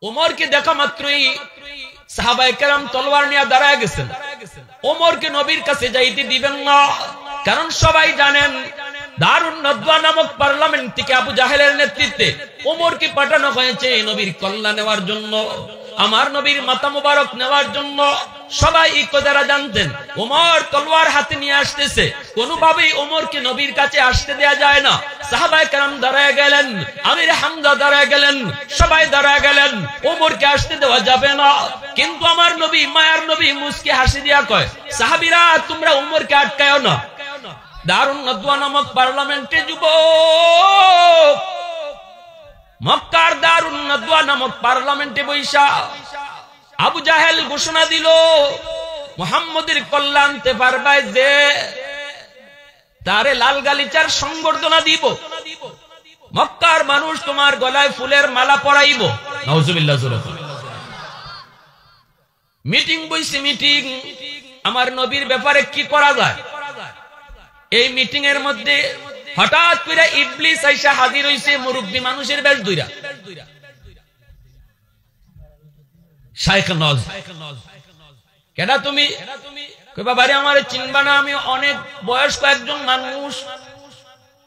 ওমরকে দেখা মাত্রই সাহাবায়ে কেরাম তলোয়ার নিয়ে দাঁড়ায় গেছেন। ওমরকে নবীর কাছে যাইতে দিবেন না, কারণ সবাই জানেন দারুন নদওয়া নামক পার্লামেন্ট থেকে আবু জাহেলের নেতৃত্বে ওমরকে পাঠানো হয়েছে নবীর কল্যাণ নেওয়ার জন্য, আমার নবীর মাথা মুবারক নেওয়ার জন্য। সবাই এই কথাটা জানতেন। ওমর তলোয়ার হাতে নিয়ে আসতেছে, কোনোভাবেই ওমরকে নবীর কাছে আসতে দেয়া যায় না। সাহাবায়ে কেরাম দাঁড়ায় গেলেন, আমির হামজা দাঁড়ায় গেলেন, সবাই দাঁড়ায় গেলেন, ওমরকে আসতে দেওয়া যাবে না। কিন্তু আমার নবী, মায়ার নবী মুস্কি হাসি দিয়া কয়, সাহাবীরা তোমরা ওমরকে আটকায়ও না। দারুন নদওয়া নামক পার্লামেন্টে যুবক, মক্কার দারুন নদওয়া নামক পার্লামেন্টে বৈশা আবু জাহেল ঘোষণা দিল, মুহাম্মদের কল্যাণতে পারবে যে তারে লাল গালিচার সংবর্ধনা দিব, মক্কার মানুষ তোমার গলায় ফুলের মালা পরাইব। নাউজুবিল্লাহ। মিটিং বইছে, মিটিং আমার নবীর ব্যাপারে কি করা যায়। এই মিটিং এর মধ্যে হঠাৎ করে ইবলিস আইসা হাজির হইছে মুরব্বী মানুষের বেশ ধইরা। শাইখ নজ, কেডা তুমি? কই বাবারে আমারে চিনবা না, আমি অনেক বয়স্ক একজন মানুষ।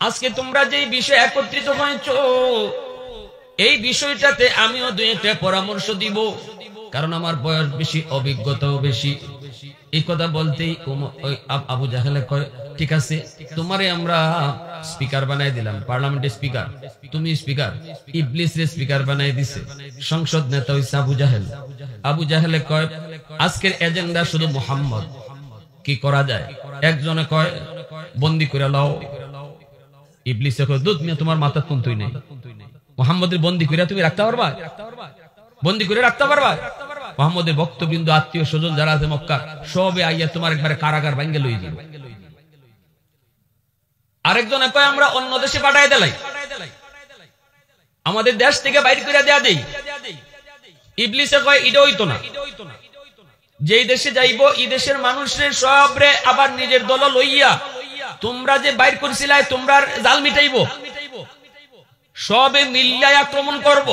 আজকে তোমরা যে বিষয় একত্রিত হয়েছো, এই বিষয়টাতে আমিও দুই একটা পরামর্শ দিব, কারণ আমার বয়স বেশি, অভিজ্ঞতাও বেশি। এই কথা বলতেই আবু জাহেল কয়, ঠিক আছে তোমারে আমরা স্পিকার বানাই দিলাম, পার্লামেন্টের স্পিকার, তুমি স্পিকার। ইবলিস রে স্পিকার বানাই দিছে, সংসদ নেতা হইছে আবু জাহেল। আবু জাহেলে কয়, আজকের এজেন্ডা শুধু মুহাম্মদ, কি করা যায়? একজনে কয় বন্দি করে লাও। ইবলিসে কয়, দুধ মিয়া তোমার মাথা তুই নেই, মুহাম্মদের বন্দি করে তুমি রাখতে পারবা? বন্দি করে রাখতে পারবা? মুহাম্মদের ভক্তবৃন্দ, আত্মীয় স্বজন যারা আছে মক্কা, সবে আইয়া তোমার একবারে কারাগার ভাঙ্গে লই যাবে। আরেকজনে কয় আমরা অন্য দেশে পাঠাই দিলাই, আমাদের দেশ থেকে বাইর করে দেয়া দেই। ইবলিসে কয় এটা হইতো না, যেই দেশে যাইব এই দেশের মানুষের সবরে আবার নিজের দল লইয়া তোমরা যে বাইর করছিলাই তোমরা জাল মিটাইব, সবে মিল্লায় আক্রমণ করব।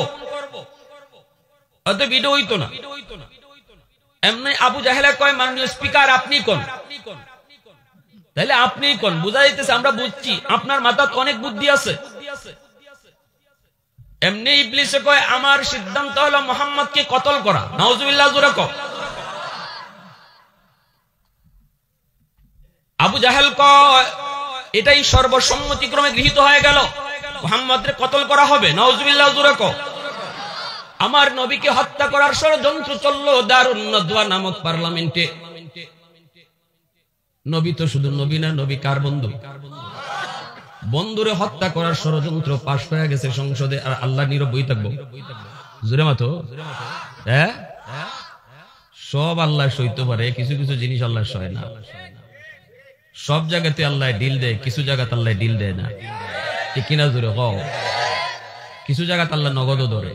অতএব এটা হইতো না। এমনি আবু জাহেলে কয়, মাননীয় স্পিকার আপনি কোন? তাহলে আপনি কোন বুঝা যাইতেছে, আমরা বুঝছি আপনার মাথায় অনেক বুদ্ধি আছে। এমনি ইবলিসে কয়, আমার সিদ্ধান্ত হলো মুহাম্মদকে কতল করা। নাউজুবিল্লাহ জোরে কও। আবু জাহেল কয়, এটাই সর্বসম্মতিক্রমে গৃহীত হয়ে গেল, মুহাম্মদকে কতল করা হবে। নাউজুবিল্লাহ জোরে কও। আমার নবীকে হত্যা করার ষড়যন্ত্র চললো দারুন নদওয়া নামক পার্লামেন্টে। নবী তো শুধু নবী না, নবী কার বন্ধু? বন্ধুরে হত্যা করার ষড়যন্ত্র পাশ হয়ে গেছে সংসদে, আর আল্লাহ নীরব বই থাকবো? জোরে মাতো। হ্যাঁ, সব আল্লাহ সইতে পারে, কিছু কিছু জিনিস আল্লাহ সয় না। সব জায়গাতে আল্লাহ ডিল দেয়, কিছু জায়গাতে আল্লাহ ডিল দেয় না, ঠিক কিনা জোরে কও? কিছু জায়গাতে আল্লাহ নগদ ধরে।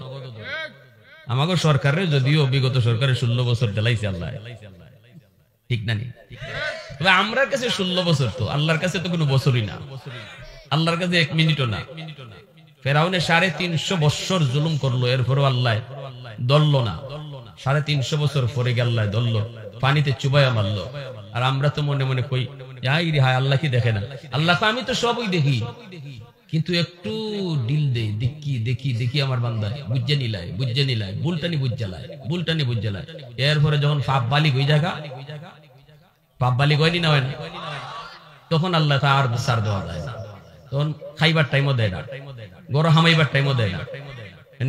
আমাকে সরকারের, যদিও বিগত সরকারের 16 বছর দেলাইছে আল্লাহ, ঠিক না? তবে আমরা কাছে 16 বছর, তো আল্লাহর কাছে তো কোনো বছরই না, আল্লাহর কাছে 1 মিনিটও না। ফেরাউনে 350 বছর জুলুম করলো, এরপরও আল্লাহ দলল না। 350 বছর পরে আল্লাহ দলল, পানিতে চুবাইয়া মারলো। আর আমরা তো মনে মনে কই, হায় আল্লাহ কি দেখে না? আল্লাহ আমি তো সবই দেখি, কিন্তু একটু ডিল দেই, দেখি দেখি দেখি আমার বান্দা বুঝে নিলাই, বুঝে নিলাই, বুলটানি বুঝালায়, বুলটানি বুঝালায়। এরপরে যখন পাপ বালিক হয়ে জায়গা, পাপ বালিক হয়নি না, হয় না, তখন আল্লাহ আর সার দেওয়া যায় না। তখন খাইবার টাইমও দেয় না, গরম হামাইবার টাইমও দেয় না,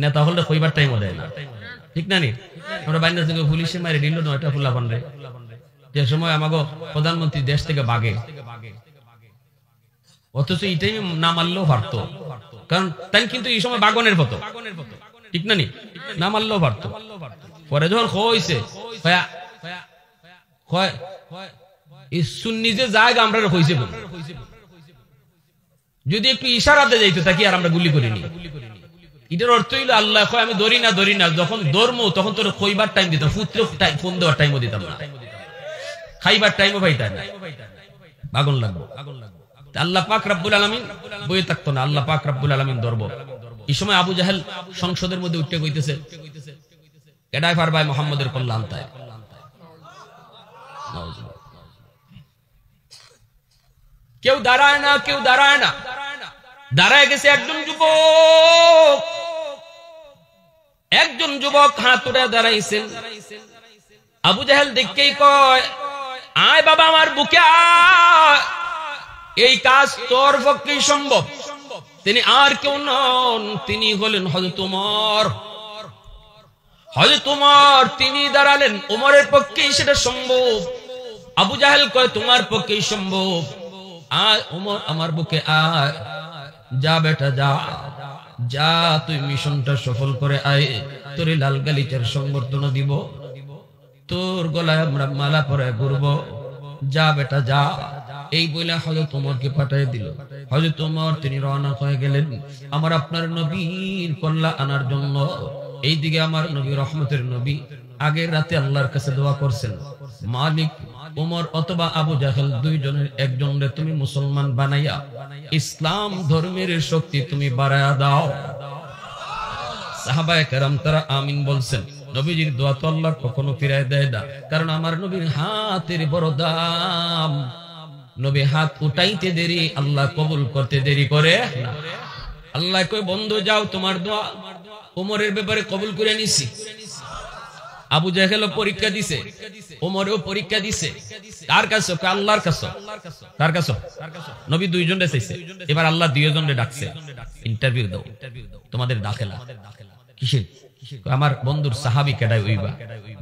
নেতা হলে খইবার টাইমও দেয় না, ঠিক না? নি আমরা বাইরের সঙ্গে পুলিশে মারি দিল 9টা ফুলা পানরে, যে সময় আমাকে প্রধানমন্ত্রী দেশ থেকে বাগে, অথচ এটাই না মারলেও পারত, কারণ তাই কিন্তু এই সময় বাগনের মতো, ঠিক না? নি না মারলেও পারত। পরে যখন হইছে নিজে জায়গা আমরা হয়েছে, যদি একটু ইশারাতে যাইতো তাকে আর আমরা গুলি করিনি। এটার অর্থ হইল আল্লাহ আমি ধরি না, ধরি না, যখন ধর্ম তখন তোর খইবার টাইম দিতাম, পুত্র ফোন দেওয়ার টাইমও দিতাম না, খাইবার টাইমও পাইতাম না, আগুন লাগবো। আল্লাহ পাক রব্বুল আলামিন বইয়ে থাকতো না, আল্লাহ পাক রব্বুল আলামিন ধরবো। এই সময় আবু জাহেল সংসদের মধ্যে উঠে কইতেছে, কেডাই পারবাই মুহাম্মদের কল্যাণ তাই কেউ দাঁড়ায় না, কেউ দাঁড়ায় না। দাঁড়ায় গেছে একজন যুবক, একজন যুবক হাত উঠে দাঁড়াইছেন। আবু জাহেল দেখেই কয়, আয় বাবা আমার বুকে আয়, এই কাজ তোর পক্ষেই সম্ভব। তিনি আর কেউ নন, তিনি হলেন হযরত ওমর। হযরত ওমর তিনি দাঁড়ালেন, ওমরের পক্ষেই সেটা সম্ভব। আবু জাহেল কয়, তোমার পক্ষেই সম্ভব। আয় ওমর আমার বুকে আয়, যা বেটা যা, যা তুই মিশনটা সফল করে আয়, তোর লাল গালিচার সংবর্ধনা দিব, তোর গলায় আমরা মালা পরে ঘুরব, যা বেটা যা। এই বলে হযরত ওমরকে পাঠিয়ে দিল। হযরত ওমর তিনি রওনা হয়ে গেলেন আমার আপনার নবীর কল্যাণ আনার জন্য। এইদিকে আমার নবী রহমতের নবী আগের রাতে আল্লাহর কাছে দোয়া করছেন, মালিক ওমর অথবা আবু জাহেল দুইজনের একজনরে তুমি মুসলমান বানাইয়া ইসলাম ধর্মের শক্তি তুমি বাড়ায়া দাও। সাহাবায়ে কেরাম তারা আমিন বলছেন। নবীজির দোয়া তো আল্লাহ কখনো ফিরায় দেয় না, কারণ আমার নবীর হাতের বড় দাম। নবী হাত উঠাইতে দেরি, আল্লাহ কবুল করতে দেরি করে না। আল্লাহ কই বন্ধু যাও, তোমার দোয়া ওমরের ব্যাপারে কবুল করে নিছি। আবু জাহেলও পরীক্ষা দিছে, ওমরেও পরীক্ষা দিছে। কার কাছে? আল্লাহর কাছে। কার কাছে? নবী দুইজনে চাইছে, এবার আল্লাহ দুইজনে ডাকছে, ইন্টারভিউ দাও, তোমাদের দাখিলা কিসের? আমার বন্ধুর সাহাবী কেডা হইবা?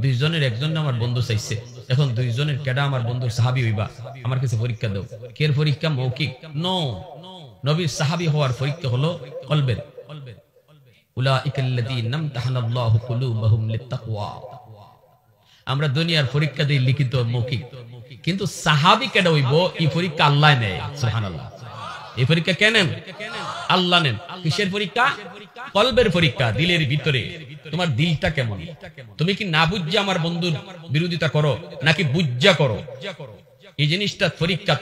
দুইজনের একজন আমার বন্ধু চাইছে, এখন দুইজনের কেডা আমার বন্ধুর সাহাবী হইবা, আমার কাছে পরীক্ষা দাও। কের পরীক্ষা? মৌখিক নো, নবীর সাহাবী হওয়ার পরীক্ষা হলো কলবের। উলাইকাল্লাযীনা ইমতাহানাল্লাহু কুলুবাহুম লিত্তাকওয়া। আমরা দুনিয়ার পরীক্ষা দেই লিখিত মৌখিক, কিন্তু সাহাবী কেডা হইব এই পরীক্ষা আল্লাহ নেয়। সুবহানাল্লাহ। এই পরীক্ষা কে নেন? আল্লাহ নেন। কিসের পরীক্ষা? কলবের পরীক্ষা, দিলের ভিতরে তোমার দিলটা কেমন। তুমি কি না বুঝা আমার বন্ধুর বিরোধিতা করো, নাকি বুঝা করো? এই জিনিসটা পরীক্ষা।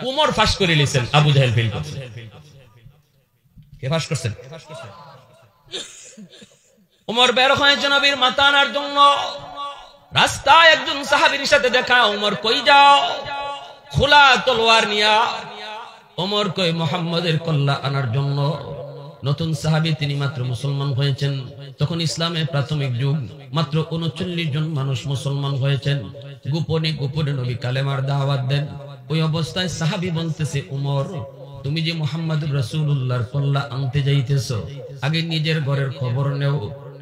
ওমর ফাঁস করে নিয়েছেন, আবু জাহেল ফেল করছেন। কে ফাঁস করছেন? ওমর বের হয়েছে নবীর মাথা আনার জন্য। রাস্তায় একজন সাহাবীর সাথে দেখা। ওমর কই যাও? খোলা তলোয়ার নিয়া। ওমর কই মুহাম্মদের কল্যাণ আনার জন্য। নতুন সাহাবী, তিনি মাত্র মুসলমান হয়েছেন। তখন ইসলামের প্রাথমিক যুগ, মাত্র 39 জন মানুষ মুসলমান হয়েছেন। গোপনে গোপনে নবী কালেমার দাওয়াত দেন। ওই অবস্থায় সাহাবী বলতেছে, ওমর তুমি যে মুহাম্মদুর রাসূলুল্লাহর কল্যাণ আনতে যাইতেছো, আগে নিজের ঘরের খবর নেও।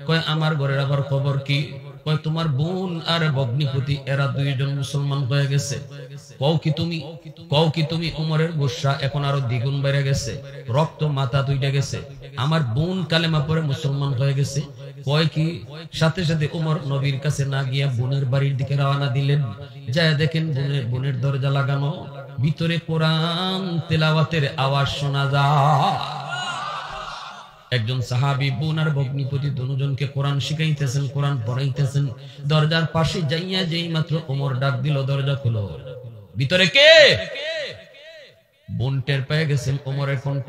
কয় আমার ঘরের আবার খবর কি? কয় তোমার বোন আর ভগ্নিপতি এরা দুইজন মুসলমান হয়ে গেছে। কও কি তুমি? উমরের গুসা এখন আরো দ্বিগুণ বেড়ে গেছে, রক্ত মাথা দুইটা গেছে। আমার বোন কালেমা পড়ে মুসলমান হয়ে গেছে। কয় কি? সাথে সাথে উমর নবীর কাছে না গিয়া বোনের বাড়ির দিকে রওনা দিলেন। যায় দেখেন বোনের দরজা লাগানো, ভিতরে কোরআন তেলাওয়াতের আওয়াজ শোনা যায়। একজন সাহাবী বোন আর ভগ্নিপতি দুজনকে কোরআন শিখাইতেছেন, কোরআন পড়াইতেছেন। দরজার পাশে যাইয়া যেই মাত্র ওমর ডাক দিল, দরজা খুলো। ভিতরে কে? বোন টের পেয়ে গেছেন ওমরের কণ্ঠ।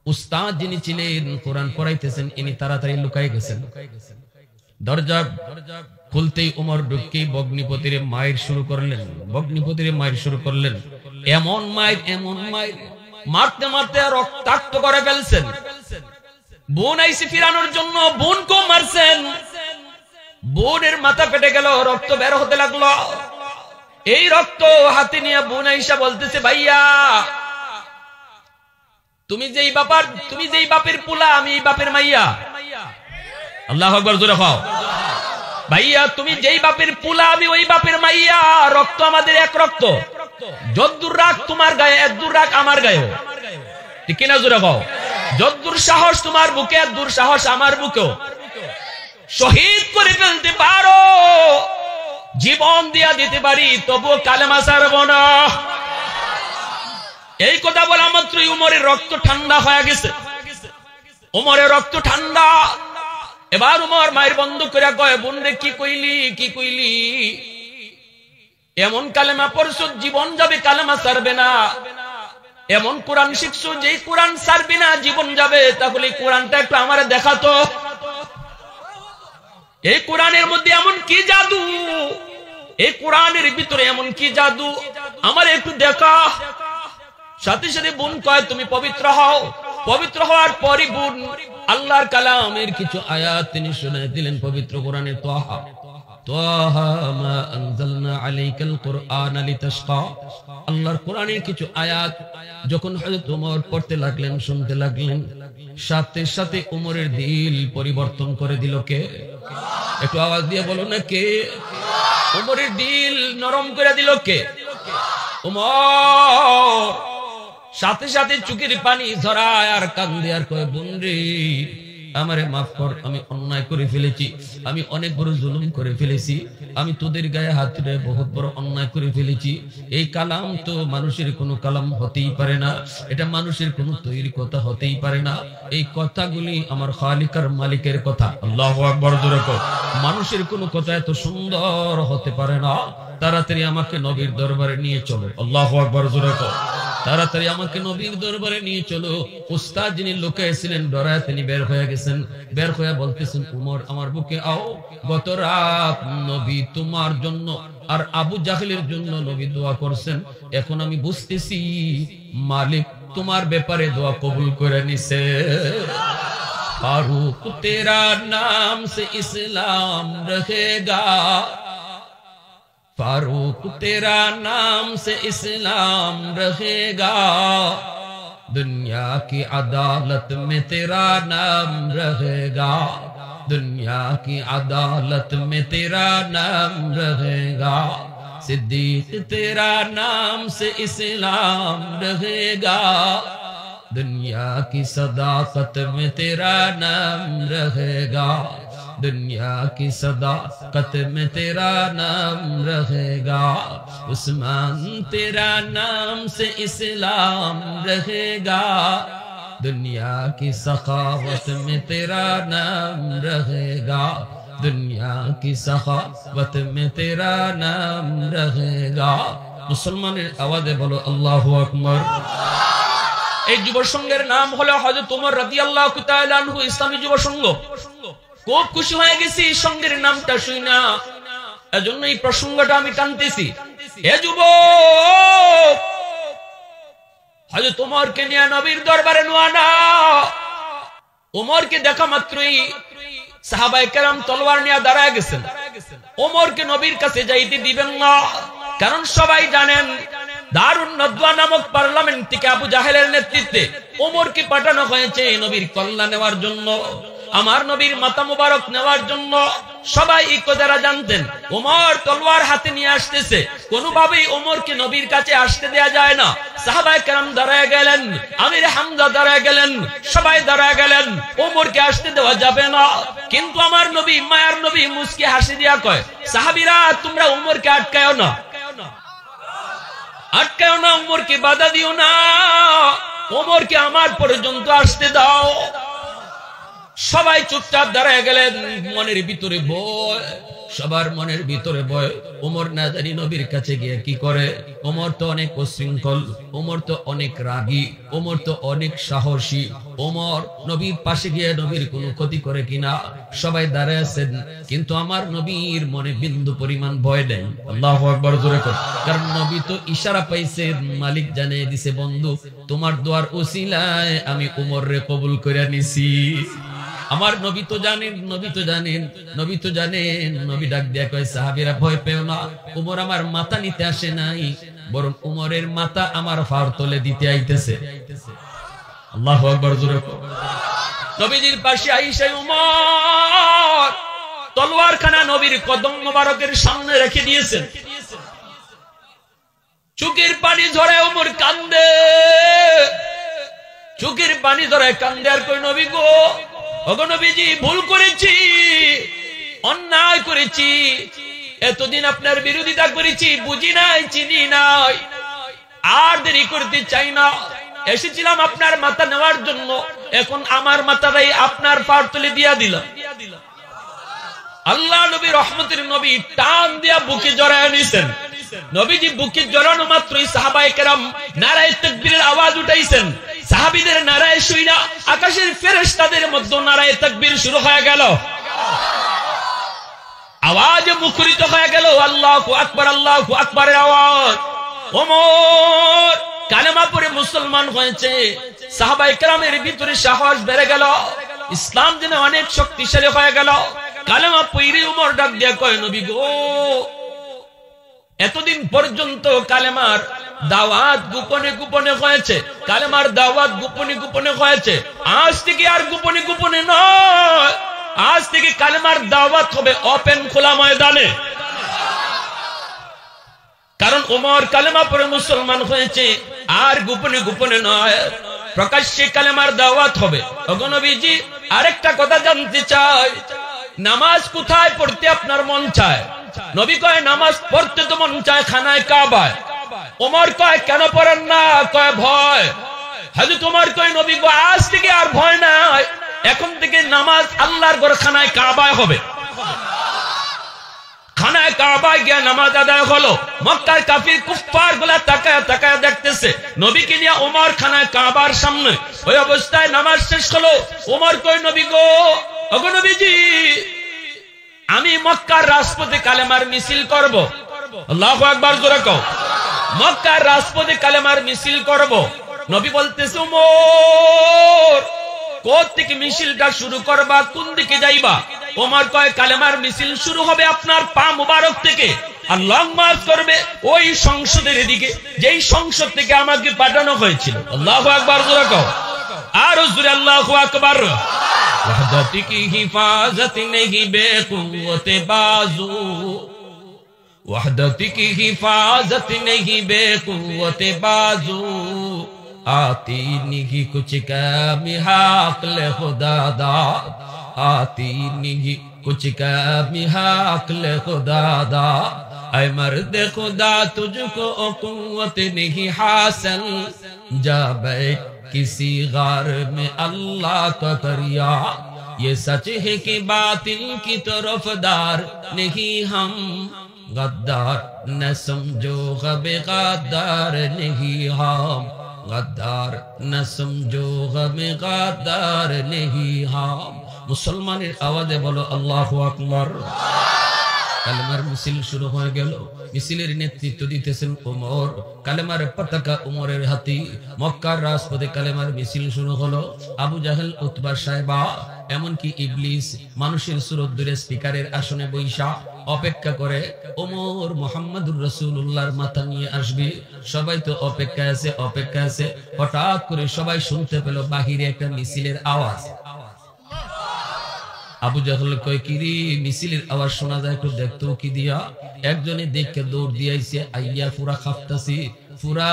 উস্তাদ যিনি ছিলেন কোরআন পড়াইতেছেন, ইনি তাড়াতাড়ি লুকাই গেছেন। দরজা খুলতেই ওমর ঢুকেই ভগ্নিপতির মায়ের শুরু করলেন। এমন মায়ের মারতে মারতে রক্তাক্ত করে ফেলছেন। বোন আইসি ফিরানোর জন্য বোনকেও মারছেন। বোনের মাথা ফেটে গেল, রক্ত বের হতে লাগলো। এই রক্ত হাতে নিয়ে বোন আইসা বলতেছে, ভাইয়া তুমি যেই বাপের পোলা, আমি এই বাপের মাইয়া। আল্লাহু আকবার, জোরে খাও। ভাইয়া তুমি যেই বাপের পোলা, আমি ওই বাপের মাইয়া। রক্ত আমাদের এক রক্ত। যদ্দুর রাগ তোমার গায়ে, এদ্দুর রাগ আমার গায়ে। ঠিক কিনা? জোরে খাও। যদ্দুর সাহস তোমার বুকে, এদ্দুর সাহস আমার বুকেও। শহীদ করে ফেলতে পারো, জীবন দিয়া দিতে পারি, তবুও কালেমা ছাড়ব না। এই কথা বলা মাত্রই উমরের রক্ত ঠান্ডা হয়ে গেছে। উমরের রক্ত ঠান্ডা। এবার উমর মায়ের বন্ধ করে কয়, বোন রে কি কইলি? এমন কালেমা পড়ছো জীবন যাবে, কালেমা ছাড়বে না। এমন কোরআন শিখছো যেই কোরআন ছাড়বে না, জীবন যাবে। তাহলে কোরআনটা একটু আমারে দেখাতো। এই কোরআনের মধ্যে এমন কি জাদু, এই কোরআনের ভিতরে এমন কি জাদু আমার একটু দেখা। সাথে সাথে বোন কয় তুমি পবিত্র হও। পবিত্র হওয়ার পরই বোন আল্লাহর কালামের কিছু আয়াত তিনি শুনে দিলেন পবিত্র কোরআনের তাহা তাহা মা আনজালনা আলাইকাল কুরআনা লিতাশকা। আল্লাহর কোরআনের কিছু আয়াত যখন হযরত ওমর পড়তে লাগলেন, শুনতে লাগলেন, সাথে সাথে ওমরের দিল পরিবর্তন করে দিল কে? একটু আওয়াজ দিয়ে বলো না কে? ওমরের দিল নরম করে দিল কে? ওমর সাথে সাথে চোখের পানি ঝরায় আর কান্দে আর কয় বোনরে আমারে মাফ কর, আমি অন্যায় করে ফেলেছি, আমি অনেক বড় জুলুম করে ফেলেছি, আমি তোদের গায়ে হাত তুলে বহুত বড় অন্যায় করে ফেলেছি। এই কালাম তো মানুষের কোনো কালাম হতেই পারে না, এটা মানুষের কোনো তৈরি কথা হতেই পারে না। এই কথাগুলি আমার খালিকার মালিকের কথা। আল্লাহু আকবার জোরে কও। মানুষের কোনো কথা এত সুন্দর হতে পারে না। তাড়াতাড়ি আমাকে নবীর দরবারে নিয়ে চলো। আল্লাহু আকবার জোরে কও। তাড়াতাড়ি আমাকে নবীর দরবারে নিয়ে চলো। উস্তাদ যিনি লুকাইছিলেন ডরায় তিনি বের হয়ে গেছেন। বের হয়ে বলতেছেন উমর আমার বুকে আও, গত রাত নবী তোমার জন্য আর আবু জাহেলের জন্য নবী দোয়া করছেন। এখন আমি বুঝতেছি মালিক তোমার ব্যাপারে দোয়া কবুল করে নিছে। ফারুক তেরা নাম সে ইসলাম রহেগা, फारूक तेरा नाम से इस्लाम रहेगा, दुनिया की अदालत में तेरा नाम रहेगा, दुनिया की अदालत में तेरा नाम रहेगा, सिद्दीक तेरा नाम से इस्लाम रहेगा, दुनिया की सदाकत में तेरा नाम रहेगा, दुनिया की सदाकत में तेरा नाम रहेगा, उस्मान तेरा नाम से इस्लाम रहेगा, दुनिया की सखावत में तेरा नाम रहेगा, दुनिया की सखावत में तेरा नाम रहेगा। मुसलमाনের আওয়াজে বলো আল্লাহু আকবার। এই যুব সংঘের নাম হলো হযরত ওমর রাদিয়াল্লাহু তাআলা আনহু ইসলামী যুব সংঘ। খুব খুশি হয়ে গেছি সঙ্গের নামটা শুই না, এজন্য এই প্রসঙ্গটা আমি টানতেছি। এ যুবক হযরত ওমরকে নিয়ে নবীর দরবারে নোয়ানা। ওমরকে দেখা মাত্রই সাহাবায়ে কেরাম তলোয়ার নিয়ে দাঁড়ায় গেছেন। ওমরকে নবীর কাছে যাইতে দিবেন না, কারণ সবাই জানেন দারুন নদওয়া নামক পার্লামেন্ট থেকে আবু জাহেলের নেতৃত্বে ওমরকে পাঠানো হয়েছে নবীর কল্যাণ নেওয়ার জন্য, আমার নবীর মাথা মুবারক নেওয়ার জন্য। সবাই এই কথাটা জানতেন। ওমর তলোয়ার হাতে নিয়ে আসতেছে, কোনোভাবেই ওমরকে নবীর কাছে আসতে দেয়া যায় না। সাহাবায়ে কেরাম দাঁড়ায় গেলেন, আমির হামজা দাঁড়ায় গেলেন, সবাই দাঁড়ায় গেলেন, ওমরকে আসতে দেওয়া যাবে না। কিন্তু আমার নবী, মায়ার নবী মুস্কি হাসি দিয়া কয়, সাহাবীরা তোমরা ওমরকে আটকায়ও না, আটকায়ও না, ওমরকে বাধা দিও না, ওমরকে আমার পর্যন্ত আসতে দাও। সবাই চুপচাপ দাঁড়ায় গেলেন। মনের ভিতরে ভয়, সবার মনের ভিতরে ভয়। ওমর না জানি নবীর কাছে গিয়ে কি করে। ওমর তো অনেক উশৃঙ্খল, ওমর তো অনেক রাগী, ওমর তো অনেক সাহসী। ওমর নবীর পাশে গিয়ে নবীর কোনো ক্ষতি করে কিনা। সবাই দাঁড়ায় আছেন, কিন্তু আমার নবীর মনে বিন্দু পরিমাণ ভয় নেই। আল্লাহু আকবার জোরে কর। কারণ নবী তো ইশারা পাইছে, মালিক জানিয়ে দিছে বন্ধু তোমার দোয়ার উসিলায় আমি ওমররে কবুল করে নিছি। আমার নবী তো জানেন, নবী তো জানেন, নবী তো জানেন। নবী ডাক দিয়া কয় সাহাবীরা ভয় পেও না, ওমর আমার মাথা নিতে আসে নাই, বরং ওমরের মাথা আমার ফার তলে দিতে আইতেছে। আল্লাহু আকবার জোরে কর। নবীজির পাশে আইসা ওমর তলোয়ারখানা নবীর কদম মোবারকের সামনে রেখে দিয়েছেন। চোখের পানি ঝরে ওমর কান্দে, চোখের পানি ঝরে কান্দে আর কই নবী গো, ওগো নবীজি ভুল করেছি, অন্যায় করেছি, এতদিন আপনার বিরোধিতা করেছি, বুঝি নাই, চিনি নাই, আর দেরি করতে চাই না। এসেছিলাম আপনার মাথা নেওয়ার জন্য, এখন আমার মাথাটাই আপনার পার তলে দিয়া দিলাম। আল্লাহ নবী রহমতের নবী টান দিয়া বুকে জড়ায় নিছেন। নবীজি বুকে জড়ানো মাত্রই সাহাবায়ে কেরাম নারায়ে তাকবীরের আওয়াজ উঠাইছেন। সাহাবীদের নারায়ে শুইনা আকাশের ফেরেশতাদের মধ্যে নারায়ে তাকবীর শুরু হয়ে গেল। আওয়াজে মুখরিত হয়ে গেল আল্লাহু আকবার, আল্লাহু আকবারের আওয়াজ। ওমর কালেমা পড়ে মুসলমান হয়েছে। সাহাবায়ে কেরামের ভিতরে সাহস বেড়ে গেল, ইসলাম যেন অনেক শক্তিশালী হয়ে গেল। কালেমা পড়ে ওমর ডাক দিয়া কয়, নবী গো, এতদিন পর্যন্ত কালেমার দাওয়াত গোপনে গোপনে হয়েছে, কালেমার দাওয়াত গোপনে গোপনে হয়েছে, আজ থেকে আর গোপনে গোপনে নয়, আজ থেকে কালেমার দাওয়াত হবে ওপেন খোলা ময়দানে। কারণ ওমর কালেমা পড়ে মুসলমান হয়েছে, আর গোপনে গোপনে নয়, প্রকাশ্যে কালেমার দাওয়াত হবে। ওগো নবীজি, আরেকটা কথা জানতে চাই, নামাজ কোথায় পড়তে আপনার মন চায়? নবী কয়, নামাজ পড়তে তো মন চায় খানায় কাবায়। ওমর কয়, কেন পড়েন না? কয়, ভয়। হযরত ওমর কয়, নবী গো, আজ থেকে আর ভয় নাই, এখন থেকে নামাজ আল্লাহর ঘর খানায় কাবায় হবে। খানায় কাবায় গিয়ে নামাজ আদায় হলো। মক্কার কাফির কুফফার গুলা তাকায় তাকায় দেখতেছে নবীকে নিয়ে ওমর খানায় কাবার সামনে। ওই অবস্থায় নামাজ শেষ হলো। ওমর কয়, নবী গো, ওগো নবীজি, আমি মক্কার রাজপথে কালেমার মিছিল করব। আল্লাহু আকবার জোরে কও। মক্কার রাজপথে কালেমার মিছিল করব। নবী বলতেছে, ওমর কোথ থেকে মিছিলটা শুরু করবা, কোন দিকে যাইবা? ওমর কয়, কালেমার মিছিল শুরু হবে আপনার পা মুবারক থেকে, আর লং মার্চ করবে ওই সংসদের দিকে, যেই সংসদ থেকে আমাকে পাঠানো হয়েছিল। আল্লাহু আকবার জোরে কও। আর জোরে আল্লাহু আকবার। वहदत की हिफाजत नहीं बेकुव्वत बाजू, वहदत की हिफाजत नहीं बेकुव्वत बाजू, आती नहीं कुछ कमी हाक़ल खुदा दा, आती नहीं कुछ कमी हाक़ल खुदा दा, ऐ मर्द खुदा तुझको कुव्वत नहीं हासिल, जा बैठ किसी गार में अल्लाह का करिया, ये सच है कि बातिल की तरफदार नहीं हम, गद्दार न समझो गबे गद्दार नहीं हम, गद्दार न समझो गबे गद्दार नहीं हम। मुसलमाনের আওয়াজে বলো আল্লাহু আকবার। কালেমার মিছিল শুরু হয়ে গেল। মিছিলের নেতৃত্ব দিতেছেন ওমর, কালেমার পতাকা ওমরের হাতে। মক্কার রাজপথে কালেমার মিছিল শুরু হলো। আবু জাহেল, উতবা, সাইবা, এমনকি ইবলিস মানুষের সুরত ধরে স্পিকারের আসনে বৈশা অপেক্ষা করে ওমর মুহাম্মদুর রাসূলুল্লাহর মাথা নিয়ে আসবে। সবাই তো অপেক্ষায় আছে, অপেক্ষা আছে। হঠাৎ করে সবাই শুনতে পেল বাহিরে একটা মিছিলের আওয়াজ। আবু জাহেল কয়, কি রে, মিছিলের আওয়াজ শোনা যায়, একটু দেখতো কি দিয়া। একজনে দেখে দৌড় দিয়াইছে, আইয়া পুরা কাঁপতাছি, পুরা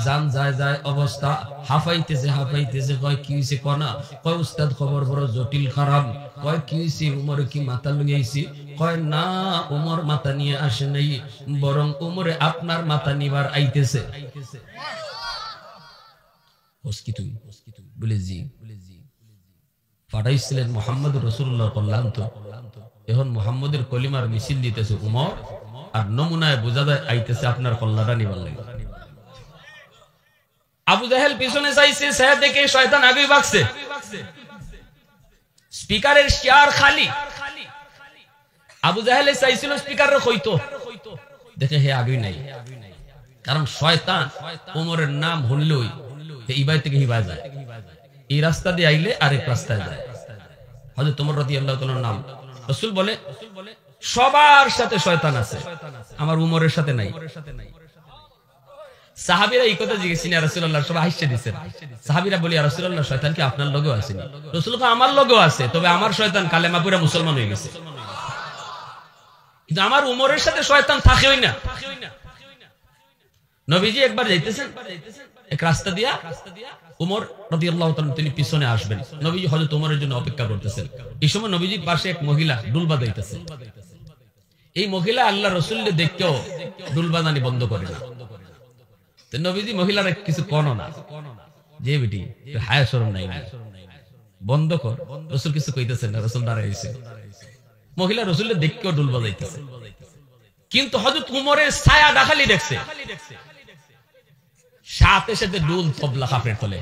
জান যায় যায় অবস্থা, হাফাইতেছে হাফাইতেছে। কয়, কি হইছে কনা? কয়, উস্তাদ খবর বড় জটিল খারাপ। কয়, কি হইছে? উমরে কি মাথা লইয়াইছি? কয়, না, উমর মাথা নিয়ে আসে নাই, বরং উমরে আপনার মাথা নিবার আইতেছে। বলে জি, পাঠাইছিলেন মুহাম্মদুর রাসূলুল্লাহ কল্যাণ তো, এখন মুহাম্মদের কলিমার মিছিল দিতেছে উমর, আর নমুনায় বোঝা যায় আইতেছে আপনার কল্যাণটা নিবার লাগে। আবু জাহেল পিছনে চাইছে, সে দেখে শয়তান আগেই ভাগছে। স্পিকারের চেয়ার খালি। আবু জাহেল চাইছিল স্পিকারের হইতো, দেখে হে আগেই নাই। কারণ শয়তান উমরের নাম হইলই ইবাই থেকে হিবায় যায়। এই রাস্তা দিয়ে আইলে আরেক রাস্তায় যায়। হযরত ওমর রাদিয়াল্লাহু তাআলার নাম। রাসূল বলে, সবার সাথে শয়তান আছে, আমার উমরের সাথে নাই। সাহাবীরা এই কথা জিজ্ঞেসেন, ইয়া রাসূলুল্লাহ, সবাই হাসিয়ে দিয়েছেন। সাহাবীরা বলে, ইয়া রাসূলুল্লাহ, শয়তান কি আপনার লগেও আসেনি? রাসূল কয়, আমার লগেও আছে, তবে আমার শয়তান কালেমা পড়ে মুসলমান হয়ে গেছে, কিন্তু আমার উমরের সাথে শয়তান থাকেই না। নবীজি একবার যাইতেছেন এক রাস্তা দিয়া, উমর রাদিয়াল্লাহু তাআলা তিনি পিছনে আসবেন। নবীজি হযরত ওমরের জন্য অপেক্ষা করতেছেন। এই সময় নবীজির পাশে এক মহিলা ডুল বাজাইতেছে। এই মহিলা আল্লাহ রাসূলকে দেখেও ডুল বাজানি বন্ধ করে না। তো নবীজি মহিলার কিছু কোনো না, যে বেটি হায়া শরম নাই, বন্ধ কর। রাসূল কিছু কইতেছেন না, রাসূল দাঁড়াইছে। মহিলা রাসূলকে দেখেও ডুল বাজাইতেছে, কিন্তু হযরত উমরের ছায়া ডাকালি দেখছে। সাথে সাথে ডুল তবলা কাফের তোলে,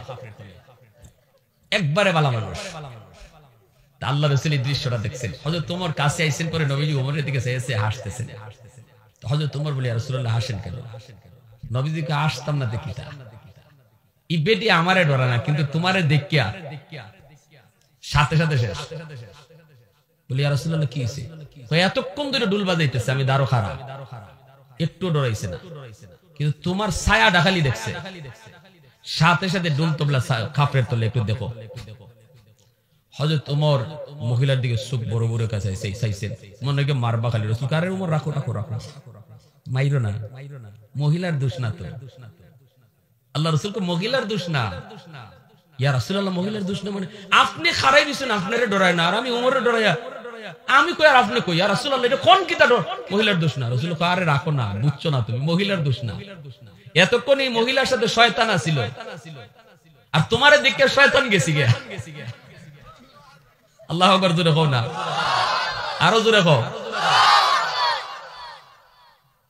একবারে ভালো মানুষ। আল্লাহ রাসূল এই দৃশ্যটা দেখছেন। হযরত ওমর কাছে আইছেন, পরে নবীজি ওমরের দিকে চেয়ে হাসতেছেন। হযরত ওমর বলে, ইয়া রাসূলুল্লাহ হাসেন কেন? নবীজিকে আসতাম না দেখিতা, ই বেটি আমারে ডরা না, কিন্তু তোমারে দেখিয়া সাথে সাথে শেষ। বলি, ইয়া রাসূলুল্লাহ কি হইছে? কই এতক্ষণ ধরে ডুল বাজাইতেছে, আমি দাঁড়ো খাড়া, একটু ডরাইছে না, কিন্তু তোমার ছায়া ডাকালি দেখছে, সাথে সাথে ডুল তবলা খাপড়ের তলে একটু দেখো। হযরত ওমর মহিলার দিকে চোখ বড় বড় কাছে চাইছেন, মনে হয় মারবা খালি। রাসূল কারে ওমর রাখো রাখো রাখো, মাইরো না, মহিলার দোষ না তো। আল্লাহ রাসূলকে মহিলার দোষ না। ইয়া রাসূলুল্লাহ মহিলার দোষ না মানে? আপনি খারাই দিছেন, আপনারে ডরায় না, আর আমি ওমরে ডরাইয়া, আমি কই আর আপনি কই? ইয়া রাসূলুল্লাহ এটা কোন কিতা ডর? মহিলার দোষ না। রাসূল কয়, আরে রাখো না, বুঝছো না তুমি, মহিলার দোষ না। এতক্ষণ এই মহিলার সাথে শয়তান আছিল, আর তোমারে দেখে শয়তান গেছি গে। আল্লাহু আকবার, জোরে কও না, আরো জোরে কও।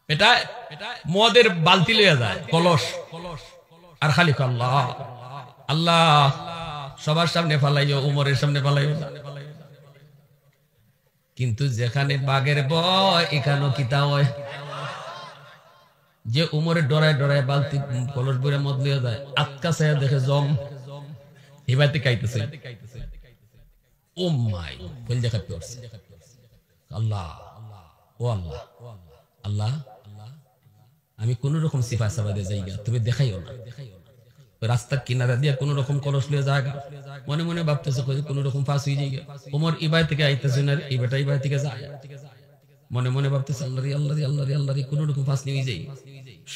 এটা মদের বালতি লইয়া যায়, কলস, আর খালি আল্লাহ আল্লাহ, সবার সামনে ফালাইও, উমরের সামনে ফালাইও না। কিন্তু যেখানে বাঘের ভয়, এখানেও কিতা হয়। যে উমরের ডরায় ডরায় বালতি কলস বইরা মদ লইয়া যায়, আটকা ছায়া দেখে জম হিবাইতে খাইতেছে। ও মাই কইল দেখা পড়ছে। আল্লাহ, ও আল্লাহ, আল্লাহ আমি কোন রকম সিফা সাবাদে যাইগা, তুমি দেখাইও না। রাস্তার কিনারা দিয়া কোন রকম কলস লিয়ে জায়গা, মনে মনে ভাবতেছে কোন রকম ফাঁস হয়ে যাইগা। ওমর ইবাই থেকে আইতেছে না, এই বেটা ইবাই থেকে যায়, মনে মনে ভাবতেছে আল্লাহ রে আল্লাহ রে আল্লাহ রে আল্লাহ রে, কোন রকম ফাঁস নিয়ে যাই।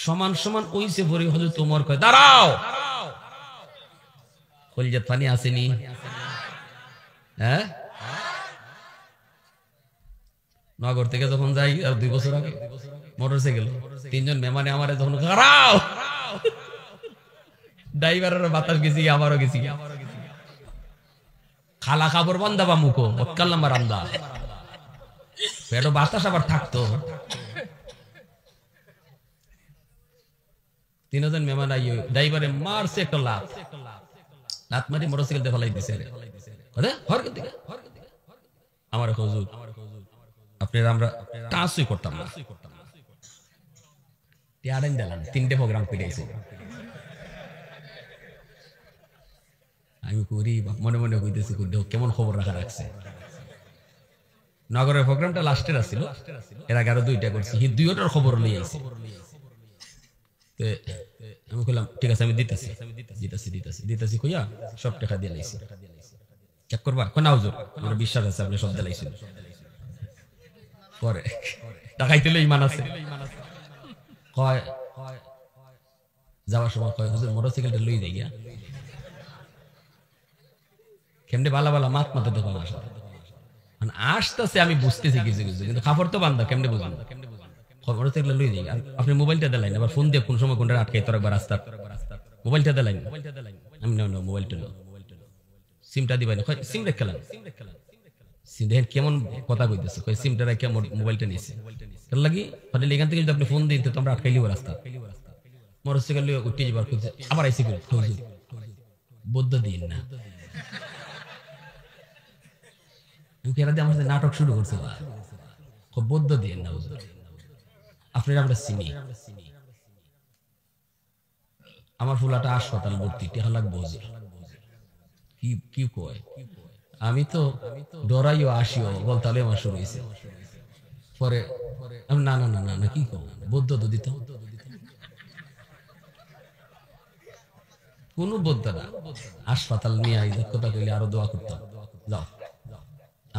সমান সমান ওইসে ভরে হযরত ওমর কয়, দাঁড়াও। কলিজাত পানি আসেনি? হ্যাঁ, নগর থেকে যখন যাই, আর 2 বছর আগে মোটরসাইকেল, 3 জন মেহমানে আমারে যখন খারাও, ড্রাইভারের বাতাস গেছি, আমারও গেছি, খালা কাপড় বান্ধাবা মুখো বক্কাল নাম্বার আমদা পেটো বাতাস আবার থাকতো। 3 জন মেহমান আইও, ড্রাইভারে মারছে একটা লাত মারি মোটরসাইকেল দিয়ে ফেলাই দিছে। আমার হুজুর আপনার আমরা টাচই করতাম না, টিয়ারেন দিলাম, 3টে প্রোগ্রাম করেছি। আমি করি মনে মনে কইতেছি, কেমন খবর রাখা রাখছে। নগরের প্রোগ্রামটা লাস্টের আসছিল, এর আগে আরো 2টা করছি, 2টার খবর নিয়ে আইছি। আমি কইলাম ঠিক আছে, আমি দিতেছি দিতেছি দিতেছি দিতেছি কইয়া সব টাকা দিয়ে লাইছি। চেক করবা? কোন হুজুর, আমার বিশ্বাস আছে আপনি সব দিলাইছেন। পরে টাকাইতে লই ইমান আছে, কয় যাওয়ার সময় কয়, হুজুর মোটরসাইকেলটা লই যাই গিয়া। কেমনে বালা বালা মাত মাতে দোকান আসা আসতেছে, আমি বুঝতেছি কিছু কিছু, কিন্তু খাবার তো বান্ধা কেমনে বুঝলাম। মোটরসাইকেল লই যাই, আপনি মোবাইলটা দিলেন, আবার ফোন দিয়ে কোন সময় কোনটা আটকাই তোর একবার রাস্তা, মোবাইলটা দিলেন। আমি না মোবাইলটা লো, সিমটা দিবেন, সিম রেখেলাম। সিম দেখেন কেমন কথা কইতেছে, কই সিমটা রেখে মোবাইলটা নিয়েছে তার লাগি, মানে এখান থেকে যদি আপনি ফোন দিন তো আমরা আটকাই লিব রাস্তা। মোটরসাইকেল লিয়ে উঠে যাবার খুঁজছে, আবার আইসি করে বদ্ধ দিন না, আমার সাথে নাটক শুরু করছে, বদ্ধ দিন না হুজুর, আপনার আমরা চিনি, আমার ফুলাটা হাসপাতাল ভর্তি, টেকা লাগবে হুজুর। কি কয়? আমি তো ডরাইও আসিও বল, তাহলে আমার শুরু হয়েছে। পরে না না না না না, কি কও, বৌদ্ধ তো দিত কোন বৌদ্ধ না, হাসপাতাল নিয়ে আইলে কথা কইলে আরো দোয়া করতাম। যাও,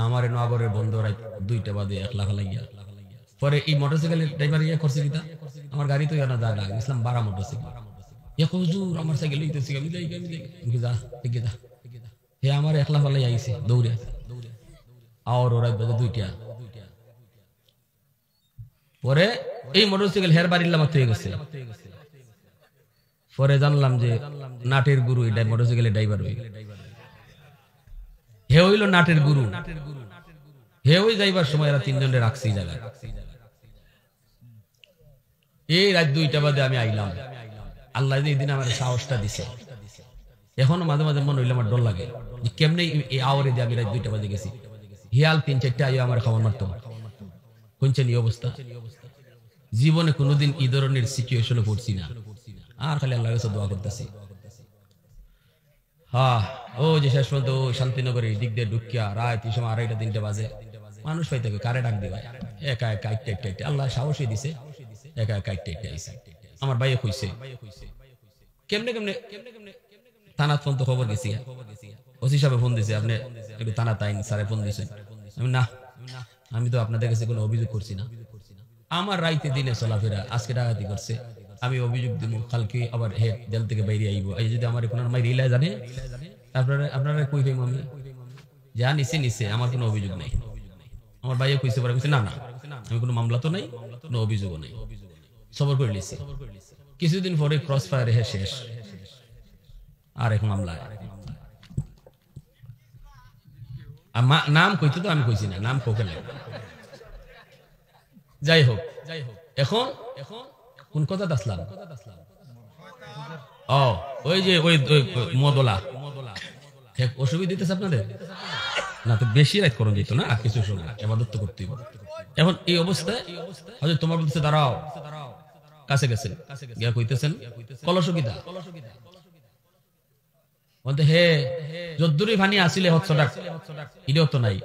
আমার নগরের বন্ধ রাত 2টা বাজে 1 লাখ লাগিয়া। পরে এই মোটরসাইকেলের ড্রাইভার ইয়া করছে কিতা, আমার গাড়ি তো জানা যায় না, ইসলাম 12 মোটরসাইকেল, হুজুর আমার সাইকেল লইতেছি, আমি যাই যা এগিয়ে যা, হে আমার 1 লাখ লাই আইছে দৌড়ে, আর ওরা বাজে 2টা। পরে এই মোটরসাইকেল হের বাড়ির লামাত হয়ে গেছে। পরে জানলাম যে নাটের গুরু এটা মোটরসাইকেলের ড্রাইভার হই, হে হইল নাটের গুরু, হে ওই যাইবার সময় এরা 3 জনের রাখছি জায়গায়। এই রাত 2টা বাজে আমি আইলাম, আল্লাহ এই দিন আমার সাহসটা দিছে। এখনো মাঝে মাঝে মনে হইলে আমার ডর লাগে, যে কেমনে এই আওয়ারে দিয়ে আমি রাত 2টা বাজে গেছি, হিয়াল 3-4টা আইও আমার খাবার মারতো। কোনছেন এই অবস্থা? জীবনে কোনোদিন এই ধরনের সিচুয়েশনে পড়ছি না, আর খালি আল্লাহর কাছে দোয়া করতেছি। হ্যাঁ, ও যে শেষ পর্যন্ত শান্তিনগরের দিক দিয়ে ঢুকিয়া রাত এই সময় 2:30-3টা বাজে মানুষ পাইতে হবে, কারে ডাক দিবা, একা একা একটা আল্লাহ সাহসই দিছে, একা একা একটা আইছে। আমার ভাইয়ে কইছে কেমনে কেমনে থানাত ফোন তো খবর গেছি, ওসি সাহেব ফোন দিছে, আপনি একটু থানা তাইন স্যারে ফোন দিছেন। আমি না, আমি তো আপনাদের কাছে কোনো অভিযোগ করছি না, আমার রাইতে দিনে চলাফেরা, আজকে ডাকাতি করছে, আমি অভিযোগ দিব, কালকে আবার হে জেল থেকে বাইরে আইব, এই যদি আমার কোনো মাই রিলা জানে আপনারা কই পাইম, আমি যা নিছে আমার কোনো অভিযোগ নাই। আমার ভাইয়া কইছে পরে কইছে না না আমি কোনো মামলা তো নাই, কোনো অভিযোগও নাই, সবর করে লিছি। কিছুদিন পরে ক্রস ফায়ার হে শেষ, আর এক মামলা। নাম কইতে তো আমি কইছি না, নাম কোকে নাই। যাই হোক, এখন কোন কথা আসলাম? ও ওই যে ওই মদলা অসুবিধা দিতেছে আপনাদের না, তো বেশি রাত করুন যেত না, কিছু শোনা এবাদত তো করতেই হবে। এখন এই অবস্থায় হয়তো তোমার বলতেছে দাঁড়াও, কাছে গেছেন গিয়া কইতেছেন কলস গীতা বলতে হে যদ্দুরি ভানি আসিলে হচ্ছে ডাক, ইডেও তো নাই,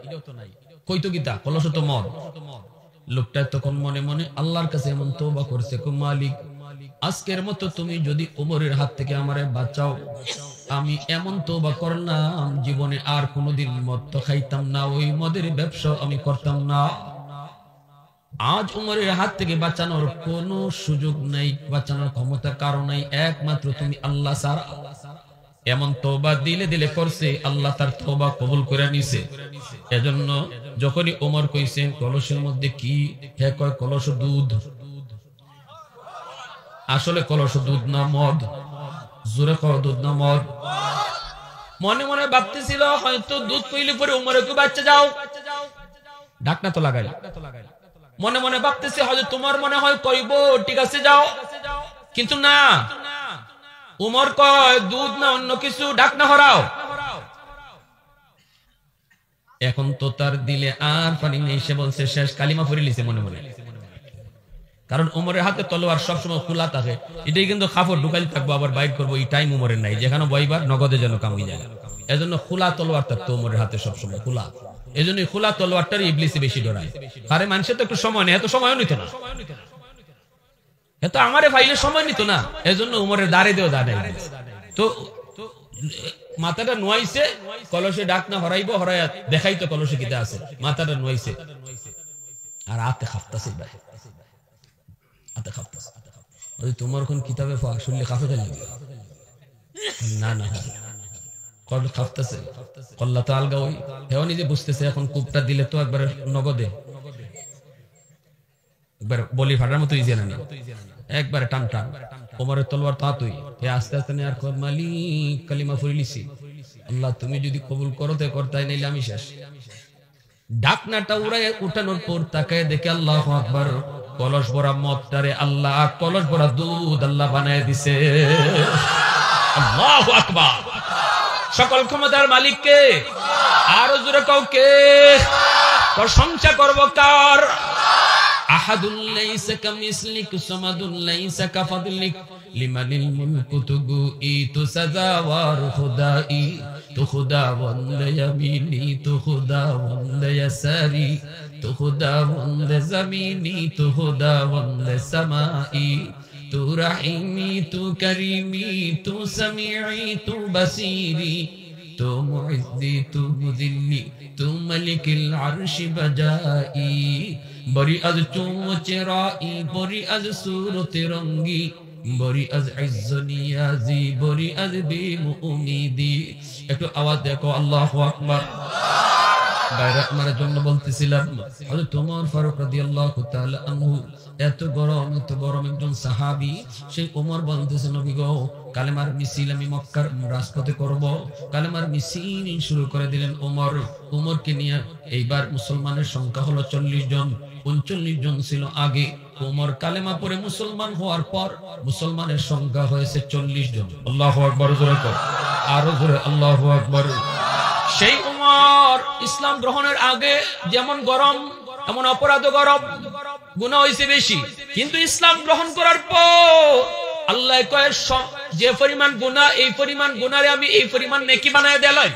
কইতো গীতা কলস তো মদ। লোকটা তখন মনে মনে আল্লাহর কাছে এমন তওবা করছে, মালিক আজকের মতো তুমি যদি ওমরের হাত থেকে আমারে বাঁচাও, আমি এমন তওবা করলাম জীবনে আর কোনোদিন মদ তো খাইতাম না, ওই মদের ব্যবসা আমি করতাম না। আজ ওমরের হাত থেকে বাঁচানোর কোনো সুযোগ নাই, বাঁচানোর ক্ষমতা কারো নাই, একমাত্র তুমি আল্লাহ ছাড়া। এমন তওবা দিলে দিলে করছে, আল্লাহ তার তওবা কবুল করে নিছে। এজন্য যখনই ওমর কইছে কলসের মধ্যে কি, হে কয় কলস দুধ, আসলে কলস দুধ না মদ, জোরে কয় দুধ না মদ। মনে মনে ভাবতেছিল হয়তো দুধ কইলে পরে ওমরে কই বাচ্চা যাও, ঢাকনা তো লাগাই। মনে মনে ভাবতেছে হয়তো তোমার মনে হয় কইব ঠিক আছে যাও, কিন্তু না, উমর কয় দুধ না অন্য কিছু, ঢাকনা হরাও। এখন তো তার দিলে আর পানি নেই, সে বলছে শেষ, কালিমা পড়ে লিছে মনে মনে। কারণ উমরের হাতে তলোয়ার সবসময় খোলা থাকে, এটাই কিন্তু খাফর ঢুকাই থাকবো, আবার বাইর করবো, এই টাইম উমরের নাই, যেখানে বইবার নগদে যেন কামই যায়। এজন্য খোলা তলোয়ার থাকতো উমরের হাতে সবসময় খোলা, এজন্য খোলা তলোয়ারটার ইবলিসে বেশি ডরায়। আরে মানুষের তো একটু সময় নেই, এত সময়ও নিত না, এত আমারে ফাইলে সময় নিত না, এজন্য উমরের দাঁড়ে দেও দাঁড়াই। তো মাথাটা নোয়াইছে, কলসে ঢাকনা হরাইবো, হরাইয়া দেখাইতো কলসে কিতে আছে, মাথাটা নোয়াইছে আর হাতে খাপতাছে, ভাই হাতে খাপতাছে। ওই তোমার কোন কিতাবে শুনলে কাফে ফেলে না না কল খাপতাছে, কল্লা তো আলগা, ওই হেও নিজে বুঝতেছে এখন কূপটা দিলে তো একবারে নগদে, একবার বলি ফাটার মতো ইজি না, একবারে টান টান। ওমরের তলোয়ার তো হাতুই, আস্তে আস্তে নেয়ার কর, মালিক কালিমা পড়ে লিছি, আল্লাহ তুমি যদি কবুল করো তে করতাই, নাইলে আমি শেষ। ঢাকনাটা উড়াই উঠানোর পর তাকায় দেখে আল্লাহু আকবার, কলস ভরা মদটারে আল্লাহ কলস ভরা দুধ আল্লাহ বানায় দিছে। আল্লাহু আকবার, সকল ক্ষমতার মালিককে, আরো জোরে কাউকে প্রশংসা করব কার? আহাদুল লাইসা কামিসলিক সামাদুল লাইসা কাফাদলিক লিমানিল মুলকু তুগুইতু সাজাওয়ার খুদাই, তু খুদা ওয়ান্দে ইয়ামিনি, তু খুদা ওয়ান্দে ইয়াসারি, তু খুদা ওয়ান্দে জামিনি, তু খুদা ওয়ান্দে সামাই, তু রাহিমি, তু করিমি, তু সামিঈ, তু বাসিরি, তু মুইজ্জি, তু মুযিল্লি, তু মালিকিল আরশি বাজাই। বরি আজ চুমচেরাই, বরি আজ সুরতে রঙ্গি, বরি আজ ইজ্জনিয়াজি, বরি আজ বিমুমিদি। একটু আওয়াজ দেখো, আল্লাহু আকবার। বাইরে আমার জন্য বলতেছিলাম, হযরত ওমর ফারুক রাদিয়াল্লাহু তাআলা আনহু এত গরম একজন সাহাবী, সেই ওমর বলতেছে নবী গো, কালেমার মিছিল আমি মক্কার রাজপথে করব। কালেমার মিছিল শুরু করে দিলেন ওমর। ওমরকে নিয়ে এইবার মুসলমানের সংখ্যা হলো 40 জন, 39 জন ছিল আগে। ওমর কালেমা পড়ে মুসলমান হওয়ার পর মুসলমানের সংখ্যা হয়েছে 40 জন। আল্লাহু আকবার, জোরে কর, আরো জোরে আল্লাহু আকবার। সেই উমর ইসলাম গ্রহণের আগে যেমন গরম, এমন অপরাধ গরম, গুনাহ হয়েছে বেশি, কিন্তু ইসলাম গ্রহণ করার পর আল্লাহ কয় যে পরিমাণ গুনাহ, এই পরিমাণ গুনারে আমি এই পরিমাণ নেকি বানায় দিলাম।